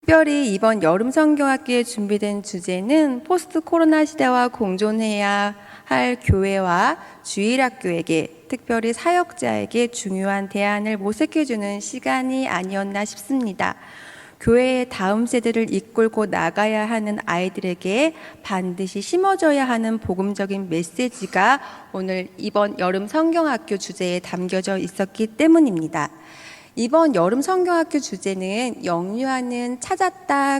특별히 이번 여름 성경학기에 준비된 주제는 포스트 코로나 시대와 공존해야 할 교회와 주일학교에게, 특별히 사역자에게 중요한 대안을 모색해주는 시간이 아니었나 싶습니다. 교회의 다음 세대를 이끌고 나가야 하는 아이들에게 반드시 심어줘야 하는 복음적인 메시지가 오늘 이번 여름 성경학교 주제에 담겨져 있었기 때문입니다. 이번 여름 성경학교 주제는 영유아는 찾았다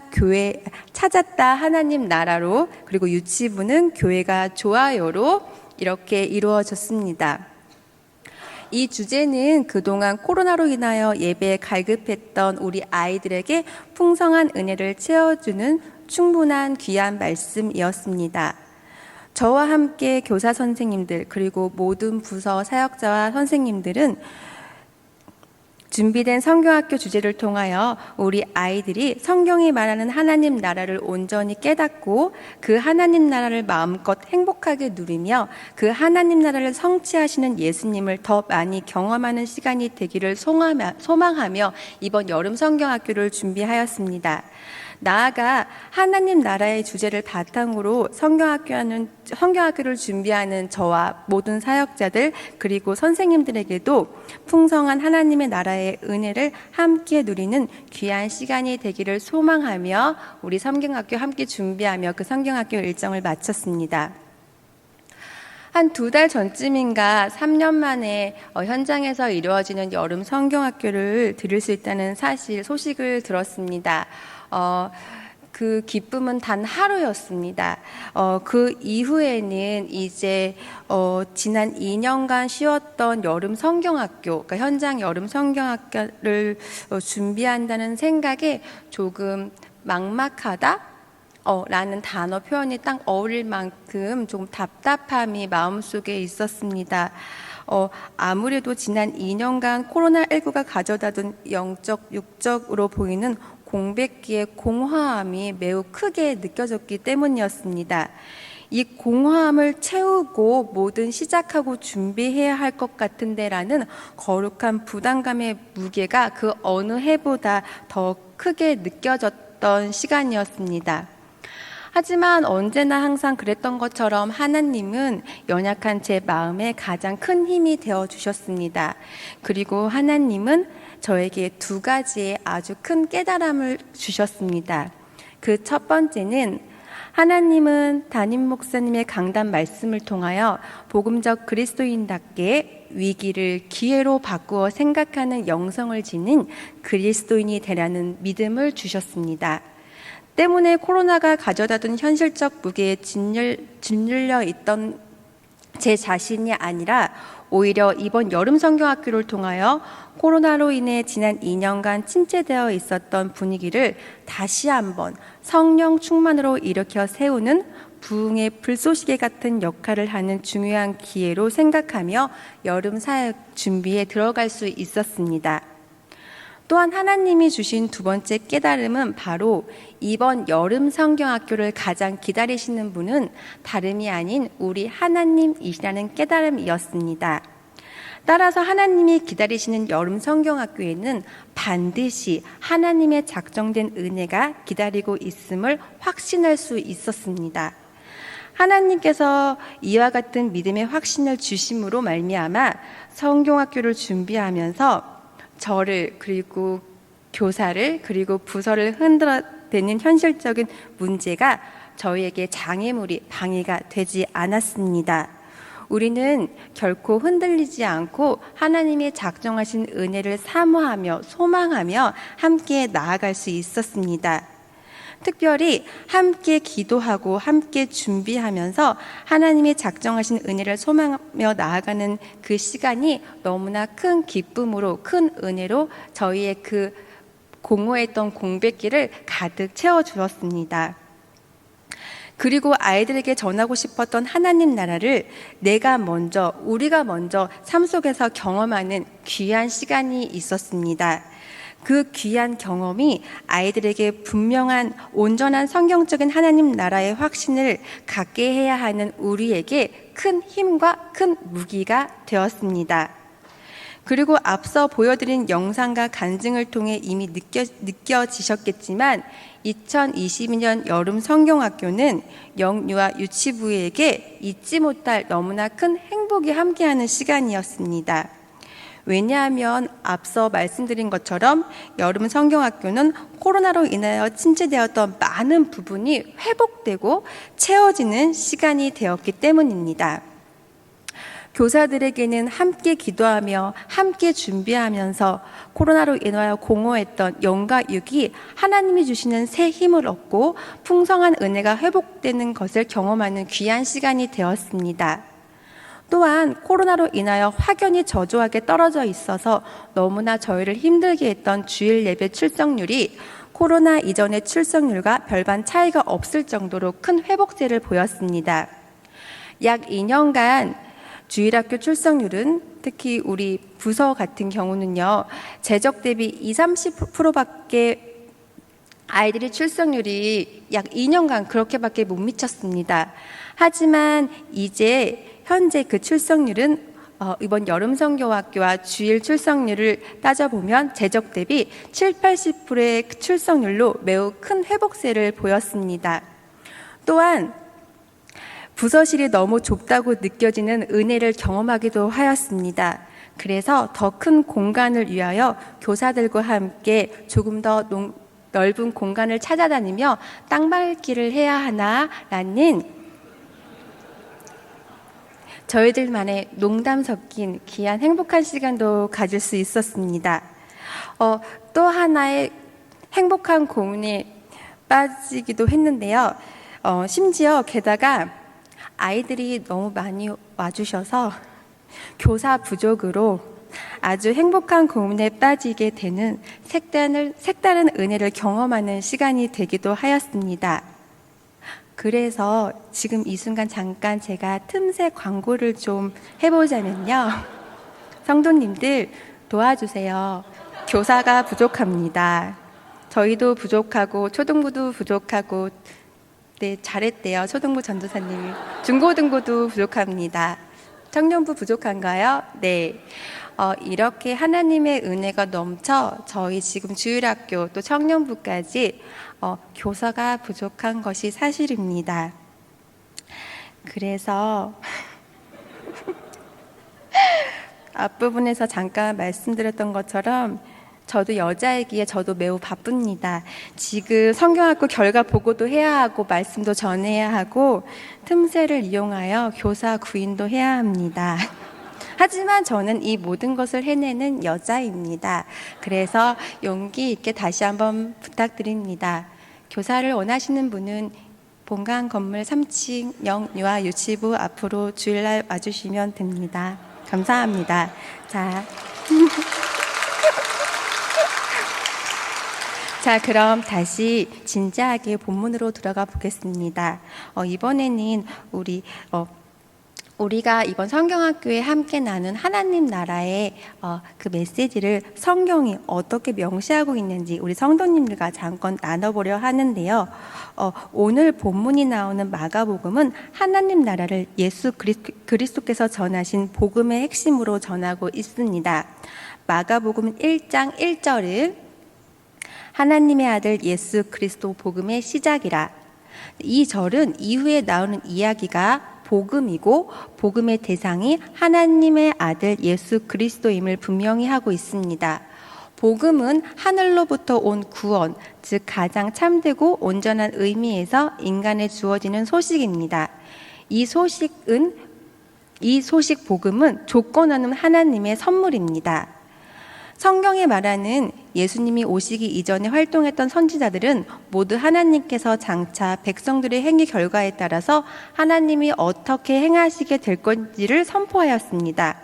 하나님 나라로, 그리고 유치부는 교회가 좋아요로 이렇게 이루어졌습니다. 이 주제는 그동안 코로나로 인하여 예배에 갈급했던 우리 아이들에게 풍성한 은혜를 채워주는 충분한 귀한 말씀이었습니다. 저와 함께 교사 선생님들 그리고 모든 부서 사역자와 선생님들은 준비된 성경학교 주제를 통하여 우리 아이들이 성경이 말하는 하나님 나라를 온전히 깨닫고 그 하나님 나라를 마음껏 행복하게 누리며 그 하나님 나라를 성취하시는 예수님을 더 많이 경험하는 시간이 되기를 소망하며 이번 여름 성경학교를 준비하였습니다. 나아가 하나님 나라의 주제를 바탕으로 성경학교를 준비하는 저와 모든 사역자들 그리고 선생님들에게도 풍성한 하나님의 나라의 은혜를 함께 누리는 귀한 시간이 되기를 소망하며 우리 성경학교 함께 준비하며 그 성경학교 일정을 마쳤습니다. 한 2달 전쯤인가 3년 만에 현장에서 이루어지는 여름 성경학교를 들을 수 있다는 소식을 들었습니다. 그 기쁨은 단 하루였습니다. 그 이후에는 이제 지난 2년간 쉬었던 여름 성경학교, 그러니까 현장 여름 성경학교를 준비한다는 생각에 조금 막막하다? 라는 단어 표현이 딱 어울릴 만큼 조금 답답함이 마음속에 있었습니다. 아무래도 지난 2년간 코로나19가 가져다둔 영적, 육적으로 보이는 공백기의 공허함이 매우 크게 느껴졌기 때문이었습니다. 이 공허함을 채우고 뭐든 시작하고 준비해야 할 것 같은데라는 거룩한 부담감의 무게가 그 어느 해보다 더 크게 느껴졌던 시간이었습니다. 하지만 언제나 항상 그랬던 것처럼 하나님은 연약한 제 마음에 가장 큰 힘이 되어 주셨습니다. 그리고 하나님은 저에게 2가지의 아주 큰 깨달음을 주셨습니다. 그 첫 번째는 하나님은 담임 목사님의 강단 말씀을 통하여 복음적 그리스도인답게 위기를 기회로 바꾸어 생각하는 영성을 지닌 그리스도인이 되라는 믿음을 주셨습니다. 때문에 코로나가 가져다둔 현실적 무게에 짓눌려 있던 제 자신이 아니라 오히려 이번 여름 성경학교를 통하여 코로나로 인해 지난 2년간 침체되어 있었던 분위기를 다시 한번 성령 충만으로 일으켜 세우는 부흥의 불쏘시개 같은 역할을 하는 중요한 기회로 생각하며 여름 사역 준비에 들어갈 수 있었습니다. 또한 하나님이 주신 2번째 깨달음은 바로 이번 여름 성경학교를 가장 기다리시는 분은 다름이 아닌 우리 하나님이시라는 깨달음이었습니다. 따라서 하나님이 기다리시는 여름 성경학교에는 반드시 하나님의 작정된 은혜가 기다리고 있음을 확신할 수 있었습니다. 하나님께서 이와 같은 믿음의 확신을 주심으로 말미암아 성경학교를 준비하면서 저를 그리고 교사를 그리고 부서를 흔들어대는 현실적인 문제가 저희에게 장애물이 방해가 되지 않았습니다. 우리는 결코 흔들리지 않고 하나님의 작정하신 은혜를 사모하며 소망하며 함께 나아갈 수 있었습니다. 특별히 함께 기도하고 함께 준비하면서 하나님이 작정하신 은혜를 소망하며 나아가는 그 시간이 너무나 큰 기쁨으로 큰 은혜로 저희의 그 공허했던 공백기를 가득 채워주었습니다. 그리고 아이들에게 전하고 싶었던 하나님 나라를 우리가 먼저 삶 속에서 경험하는 귀한 시간이 있었습니다. 그 귀한 경험이 아이들에게 분명한 온전한 성경적인 하나님 나라의 확신을 갖게 해야 하는 우리에게 큰 힘과 큰 무기가 되었습니다. 그리고 앞서 보여드린 영상과 간증을 통해 이미 느껴지셨겠지만 2022년 여름 성경학교는 영유아 유치부에게 잊지 못할 너무나 큰 행복이 함께하는 시간이었습니다. 왜냐하면 앞서 말씀드린 것처럼 여름 성경학교는 코로나로 인하여 침체되었던 많은 부분이 회복되고 채워지는 시간이 되었기 때문입니다. 교사들에게는 함께 기도하며 함께 준비하면서 코로나로 인하여 공허했던 영과 육이 하나님이 주시는 새 힘을 얻고 풍성한 은혜가 회복되는 것을 경험하는 귀한 시간이 되었습니다. 또한 코로나로 인하여 확연히 저조하게 떨어져 있어서 너무나 저희를 힘들게 했던 주일 예배 출석률이 코로나 이전의 출석률과 별반 차이가 없을 정도로 큰 회복세를 보였습니다. 약 2년간 주일학교 출석률은 특히 우리 부서 같은 경우는요, 재적 대비 20-30%밖에 아이들의 출석률이 약 2년간 그렇게밖에 못 미쳤습니다. 하지만 이제 현재 그 출석률은 이번 여름성교학교와 주일 출석률을 따져보면 재적 대비 70-80%의 출석률로 매우 큰 회복세를 보였습니다. 또한 부서실이 너무 좁다고 느껴지는 은혜를 경험하기도 하였습니다. 그래서 더 큰 공간을 위하여 교사들과 함께 조금 더 넓은 공간을 찾아다니며 땅밟기를 해야 하나라는 저희들만의 농담 섞인 귀한 행복한 시간도 가질 수 있었습니다. 또 하나의 행복한 고민에 빠지기도 했는데요. 심지어 게다가 아이들이 너무 많이 와주셔서 교사 부족으로 아주 행복한 고민에 빠지게 되는 색다른 은혜를 경험하는 시간이 되기도 하였습니다. 그래서 지금 이 순간 잠깐 제가 틈새 광고를 좀 해보자면요. 성도님들 도와주세요. 교사가 부족합니다. 저희도 부족하고 초등부도 부족하고 네, 잘했대요. 초등부 전도사님이. 중고등부도 부족합니다. 청년부 부족한가요? 네. 이렇게 하나님의 은혜가 넘쳐 저희 지금 주일학교 또 청년부까지 교사가 부족한 것이 사실입니다. 그래서 앞부분에서 잠깐 말씀드렸던 것처럼 저도 여자이기에 저도 매우 바쁩니다. 지금 성경학교 결과 보고도 해야 하고 말씀도 전해야 하고 틈새를 이용하여 교사 구인도 해야 합니다. 하지만 저는 이 모든 것을 해내는 여자입니다. 그래서 용기 있게 다시 한번 부탁드립니다. 교사를 원하시는 분은 본관 건물 3층 영유아 유치부 앞으로 주일날 와주시면 됩니다. 감사합니다. 자, 그럼 다시 진지하게 본문으로 들어가 보겠습니다. 이번에는 우리가 이번 성경학교에 함께 나눈 하나님 나라의 그 메시지를 성경이 어떻게 명시하고 있는지 우리 성도님들과 잠깐 나눠보려 하는데요. 오늘 본문이 나오는 마가복음은 하나님 나라를 예수 그리스도께서 전하신 복음의 핵심으로 전하고 있습니다. 마가복음 1장 1절은 하나님의 아들 예수 그리스도 복음의 시작이라. 이 절은 이후에 나오는 이야기가 복음이고 복음의 대상이 하나님의 아들 예수 그리스도임을 분명히 하고 있습니다. 복음은 하늘로부터 온 구원, 즉 가장 참되고 온전한 의미에서 인간에 주어지는 소식입니다. 이 소식 복음은 조건 없는 하나님의 선물입니다. 성경에 말하는 예수님이 오시기 이전에 활동했던 선지자들은 모두 하나님께서 장차 백성들의 행위 결과에 따라서 하나님이 어떻게 행하시게 될 건지를 선포하였습니다.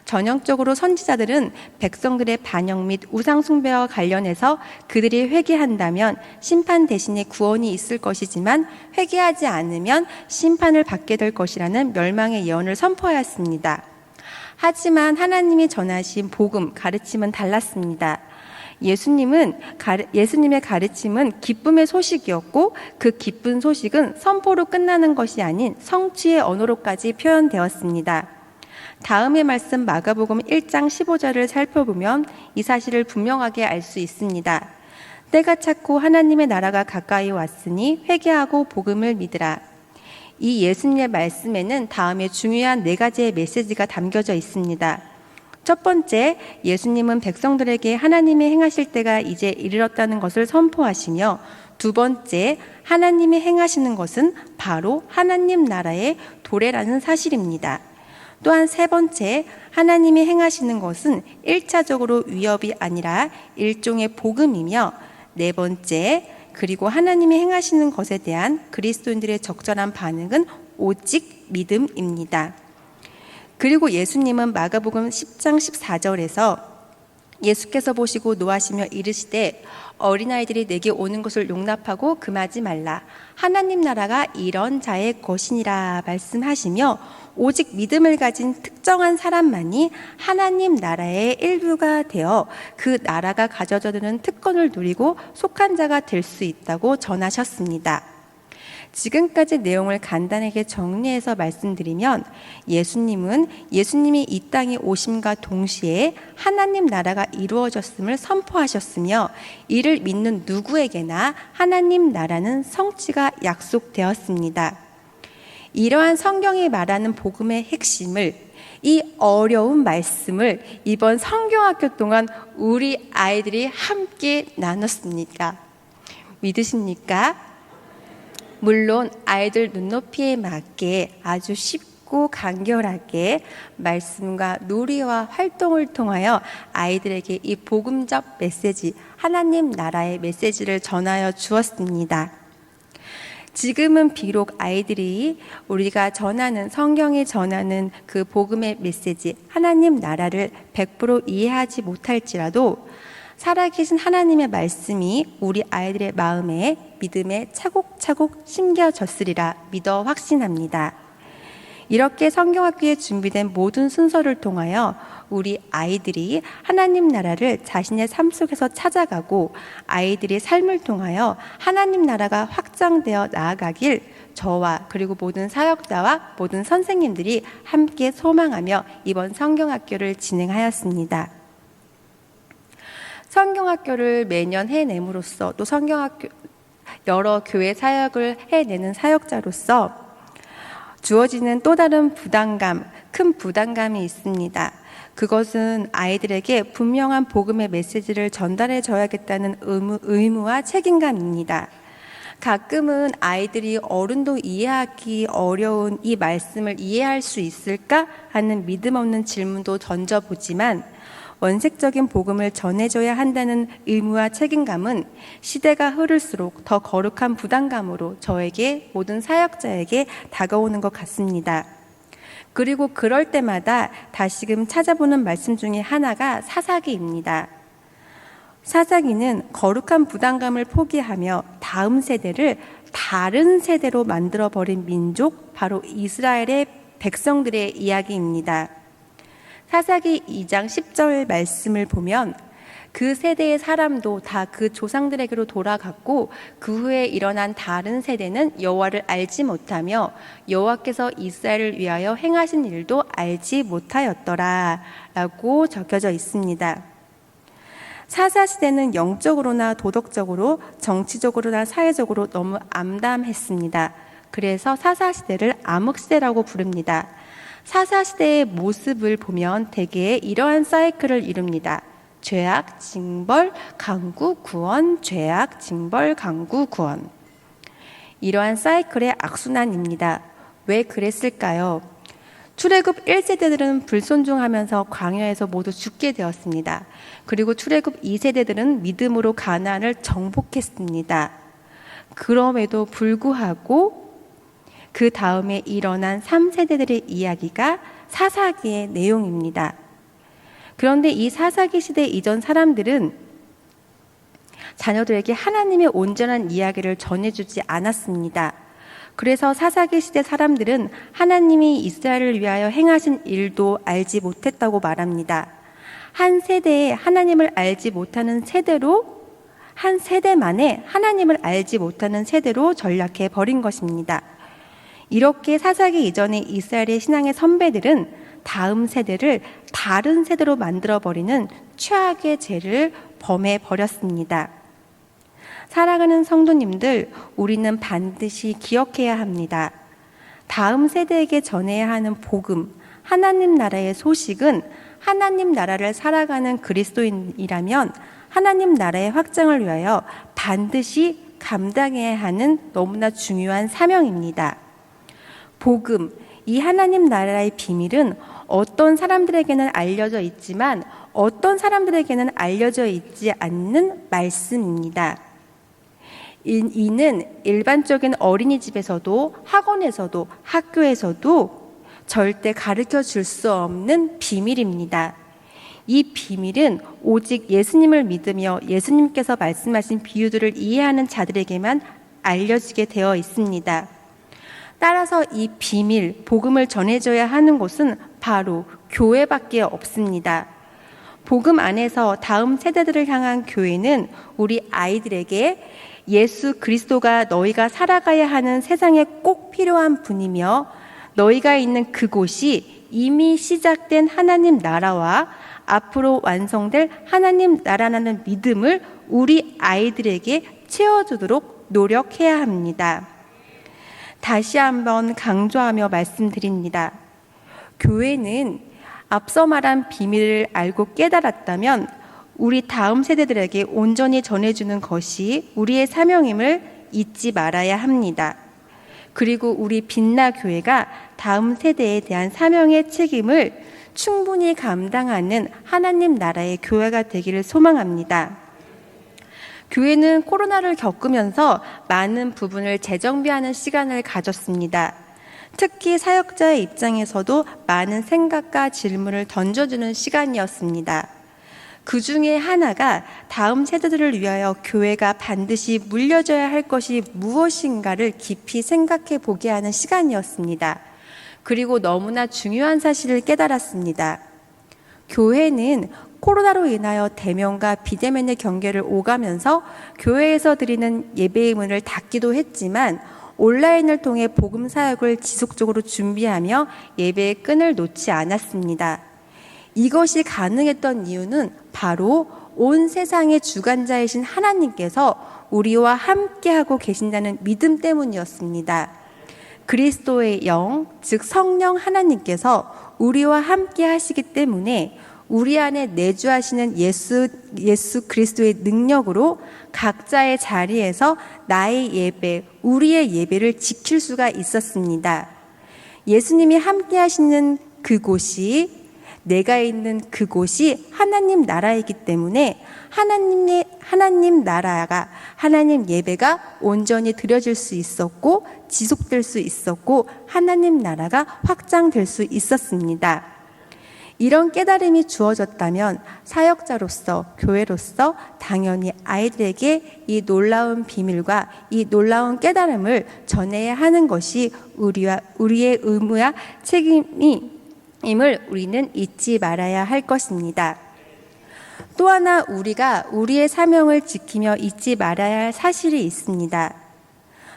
전형적으로 선지자들은 백성들의 반역 및 우상 숭배와 관련해서 그들이 회개한다면 심판 대신에 구원이 있을 것이지만 회개하지 않으면 심판을 받게 될 것이라는 멸망의 예언을 선포하였습니다. 하지만 하나님이 전하신 복음, 가르침은 달랐습니다. 예수님의 가르침은 기쁨의 소식이었고 그 기쁜 소식은 선포로 끝나는 것이 아닌 성취의 언어로까지 표현되었습니다. 다음의 말씀 마가복음 1장 15절을 살펴보면 이 사실을 분명하게 알 수 있습니다. 때가 찼고 하나님의 나라가 가까이 왔으니 회개하고 복음을 믿으라. 이 예수님의 말씀에는 다음에 중요한 4가지의 메시지가 담겨져 있습니다. 첫 번째, 예수님은 백성들에게 하나님의 행하실 때가 이제 이르렀다는 것을 선포하시며, 두 번째, 하나님이 행하시는 것은 바로 하나님 나라의 도래라는 사실입니다. 또한 세 번째, 하나님이 행하시는 것은 1차적으로 위협이 아니라 일종의 복음이며, 네 번째, 그리고 하나님이 행하시는 것에 대한 그리스도인들의 적절한 반응은 오직 믿음입니다. 그리고 예수님은 마가복음 10장 14절에서 예수께서 보시고 노하시며 이르시되 어린아이들이 내게 오는 것을 용납하고 금하지 말라. 하나님 나라가 이런 자의 것이니라 말씀하시며, 오직 믿음을 가진 특정한 사람만이 하나님 나라의 일부가 되어 그 나라가 가져다 주는 특권을 누리고 속한 자가 될 수 있다고 전하셨습니다. 지금까지 내용을 간단하게 정리해서 말씀드리면, 예수님이 이 땅에 오심과 동시에 하나님 나라가 이루어졌음을 선포하셨으며, 이를 믿는 누구에게나 하나님 나라는 성취가 약속되었습니다. 이러한 성경이 말하는 복음의 핵심을, 이 어려운 말씀을 이번 성경학교 동안 우리 아이들이 함께 나눴습니까? 믿으십니까? 물론 아이들 눈높이에 맞게 아주 쉽고 간결하게 말씀과 놀이와 활동을 통하여 아이들에게 이 복음적 메시지, 하나님 나라의 메시지를 전하여 주었습니다. 지금은 비록 아이들이 우리가 전하는, 성경이 전하는 그 복음의 메시지, 하나님 나라를 100% 이해하지 못할지라도 살아계신 하나님의 말씀이 우리 아이들의 마음에, 믿음에 차곡차곡 심겨졌으리라 믿어 확신합니다. 이렇게 성경학교에 준비된 모든 순서를 통하여 우리 아이들이 하나님 나라를 자신의 삶 속에서 찾아가고, 아이들의 삶을 통하여 하나님 나라가 확장되어 나아가길 저와 그리고 모든 사역자와 모든 선생님들이 함께 소망하며 이번 성경학교를 진행하였습니다. 성경학교를 매년 해냄으로써, 또 성경학교 여러 교회 사역을 해내는 사역자로서 주어지는 또 다른 부담감, 큰 부담감이 있습니다. 그것은 아이들에게 분명한 복음의 메시지를 전달해 줘야겠다는 의무와 책임감입니다. 가끔은 아이들이 어른도 이해하기 어려운 이 말씀을 이해할 수 있을까 하는 믿음 없는 질문도 던져보지만, 원색적인 복음을 전해줘야 한다는 의무와 책임감은 시대가 흐를수록 더 거룩한 부담감으로 저에게, 모든 사역자에게 다가오는 것 같습니다. 그리고 그럴 때마다 다시금 찾아보는 말씀 중에 하나가 사사기입니다. 사사기는 거룩한 부담감을 포기하며 다음 세대를 다른 세대로 만들어버린 민족, 바로 이스라엘의 백성들의 이야기입니다. 사사기 2장 10절 말씀을 보면 그 세대의 사람도 다 그 조상들에게로 돌아갔고, 그 후에 일어난 다른 세대는 여호와를 알지 못하며 여호와께서 이스라엘을 위하여 행하신 일도 알지 못하였더라 라고 적혀져 있습니다. 사사시대는 영적으로나 도덕적으로, 정치적으로나 사회적으로 너무 암담했습니다. 그래서 사사시대를 암흑시대라고 부릅니다. 사사시대의 모습을 보면 대개 이러한 사이클을 이룹니다. 죄악, 징벌, 강구, 구원, 죄악, 징벌, 강구, 구원. 이러한 사이클의 악순환입니다. 왜 그랬을까요? 출애굽 1세대들은 불순종하면서 광야에서 모두 죽게 되었습니다. 그리고 출애굽 2세대들은 믿음으로 가나안을 정복했습니다. 그럼에도 불구하고 그 다음에 일어난 3세대들의 이야기가 사사기의 내용입니다. 그런데 이 사사기 시대 이전 사람들은 자녀들에게 하나님의 온전한 이야기를 전해주지 않았습니다. 그래서 사사기 시대 사람들은 하나님이 이스라엘을 위하여 행하신 일도 알지 못했다고 말합니다. 한 세대에 하나님을 알지 못하는 세대로, 한 세대만에 하나님을 알지 못하는 세대로 전락해 버린 것입니다. 이렇게 사사기 이전의 이스라엘의 신앙의 선배들은 다음 세대를 다른 세대로 만들어버리는 최악의 죄를 범해버렸습니다. 사랑하는 성도님들, 우리는 반드시 기억해야 합니다. 다음 세대에게 전해야 하는 복음, 하나님 나라의 소식은 하나님 나라를 살아가는 그리스도인이라면 하나님 나라의 확장을 위하여 반드시 감당해야 하는 너무나 중요한 사명입니다. 복음, 이 하나님 나라의 비밀은 어떤 사람들에게는 알려져 있지만 어떤 사람들에게는 알려져 있지 않는 말씀입니다. 이는 일반적인 어린이집에서도 학원에서도 학교에서도 절대 가르쳐 줄 수 없는 비밀입니다. 이 비밀은 오직 예수님을 믿으며 예수님께서 말씀하신 비유들을 이해하는 자들에게만 알려지게 되어 있습니다. 따라서 이 비밀, 복음을 전해줘야 하는 곳은 바로 교회밖에 없습니다. 복음 안에서 다음 세대들을 향한 교회는 우리 아이들에게 예수 그리스도가 너희가 살아가야 하는 세상에 꼭 필요한 분이며 너희가 있는 그곳이 이미 시작된 하나님 나라와 앞으로 완성될 하나님 나라라는 믿음을 우리 아이들에게 채워주도록 노력해야 합니다. 다시 한번 강조하며 말씀드립니다. 교회는 앞서 말한 비밀을 알고 깨달았다면 우리 다음 세대들에게 온전히 전해주는 것이 우리의 사명임을 잊지 말아야 합니다. 그리고 우리 빛나 교회가 다음 세대에 대한 사명의 책임을 충분히 감당하는 하나님 나라의 교회가 되기를 소망합니다. 교회는 코로나를 겪으면서 많은 부분을 재정비하는 시간을 가졌습니다. 특히 사역자의 입장에서도 많은 생각과 질문을 던져주는 시간이었습니다. 그 중에 하나가 다음 세대들을 위하여 교회가 반드시 물려줘야 할 것이 무엇인가를 깊이 생각해 보게 하는 시간이었습니다. 그리고 너무나 중요한 사실을 깨달았습니다. 교회는 코로나로 인하여 대면과 비대면의 경계를 오가면서 교회에서 드리는 예배의 문을 닫기도 했지만 온라인을 통해 복음 사역을 지속적으로 준비하며 예배의 끈을 놓지 않았습니다. 이것이 가능했던 이유는 바로 온 세상의 주관자이신 하나님께서 우리와 함께하고 계신다는 믿음 때문이었습니다. 그리스도의 영, 즉 성령 하나님께서 우리와 함께 하시기 때문에 우리 안에 내주하시는 예수 그리스도의 능력으로 각자의 자리에서 나의 예배, 우리의 예배를 지킬 수가 있었습니다. 예수님이 함께 하시는 그곳이, 내가 있는 그곳이 하나님 나라이기 때문에 하나님 나라가, 하나님 예배가 온전히 드려질 수 있었고 지속될 수 있었고 하나님 나라가 확장될 수 있었습니다. 이런 깨달음이 주어졌다면 사역자로서, 교회로서 당연히 아이들에게 이 놀라운 비밀과 이 놀라운 깨달음을 전해야 하는 것이 우리의 의무와 책임임을 우리는 잊지 말아야 할 것입니다. 또 하나 우리가 우리의 사명을 지키며 잊지 말아야 할 사실이 있습니다.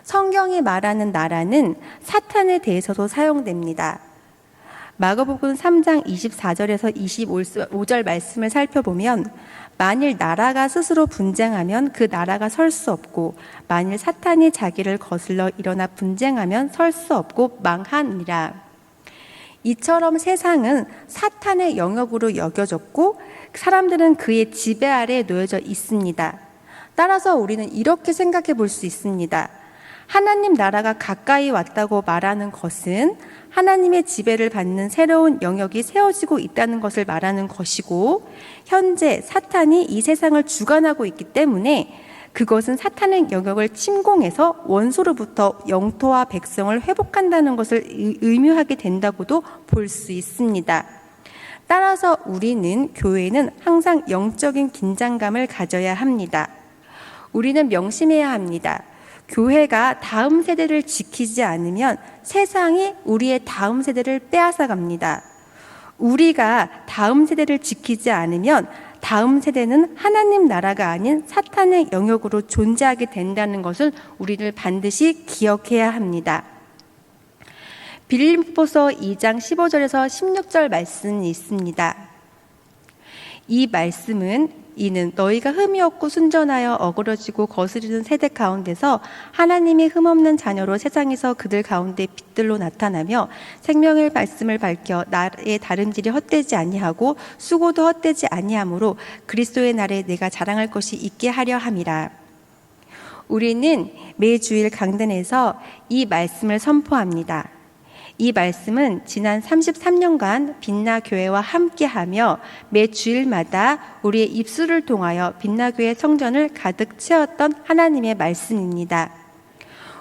성경이 말하는 나라는 사탄에 대해서도 사용됩니다. 마가복음 3장 24절에서 25절 말씀을 살펴보면 만일 나라가 스스로 분쟁하면 그 나라가 설 수 없고 만일 사탄이 자기를 거슬러 일어나 분쟁하면 설 수 없고 망하니라. 이처럼 세상은 사탄의 영역으로 여겨졌고 사람들은 그의 지배 아래에 놓여져 있습니다. 따라서 우리는 이렇게 생각해 볼 수 있습니다. 하나님 나라가 가까이 왔다고 말하는 것은 하나님의 지배를 받는 새로운 영역이 세워지고 있다는 것을 말하는 것이고, 현재 사탄이 이 세상을 주관하고 있기 때문에 그것은 사탄의 영역을 침공해서 원수로부터 영토와 백성을 회복한다는 것을 의미하게 된다고도 볼 수 있습니다. 따라서 우리는, 교회는 항상 영적인 긴장감을 가져야 합니다. 우리는 명심해야 합니다. 교회가 다음 세대를 지키지 않으면 세상이 우리의 다음 세대를 빼앗아 갑니다. 우리가 다음 세대를 지키지 않으면 다음 세대는 하나님 나라가 아닌 사탄의 영역으로 존재하게 된다는 것을 우리를 반드시 기억해야 합니다. 빌립보서 2장 15절에서 16절 말씀이 있습니다. 이 말씀은 이는 너희가 흠이 없고 순전하여 어그러지고 거스르는 세대 가운데서 하나님이 흠없는 자녀로 세상에서 그들 가운데 빛들로 나타나며 생명의 말씀을 밝혀 나의 다름질이 헛되지 아니하고 수고도 헛되지 아니하므로 그리스도의 날에 내가 자랑할 것이 있게 하려 함이라. 우리는 매주일 강단에서 이 말씀을 선포합니다. 이 말씀은 지난 33년간 빛나교회와 함께하며 매 주일마다 우리의 입술을 통하여 빛나교회 성전을 가득 채웠던 하나님의 말씀입니다.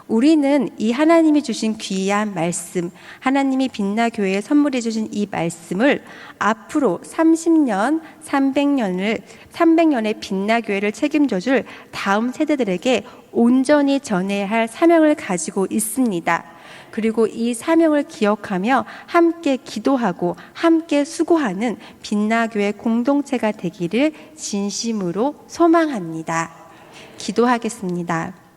우리는 이 하나님이 주신 귀한 말씀, 하나님이 빛나교회에 선물해 주신 이 말씀을 앞으로 30년, 300년의 빛나교회를 책임져 줄 다음 세대들에게 온전히 전해야 할 사명을 가지고 있습니다. 그리고 이 사명을 기억하며 함께 기도하고 함께 수고하는 빛나교회 공동체가 되기를 진심으로 소망합니다. 기도하겠습니다.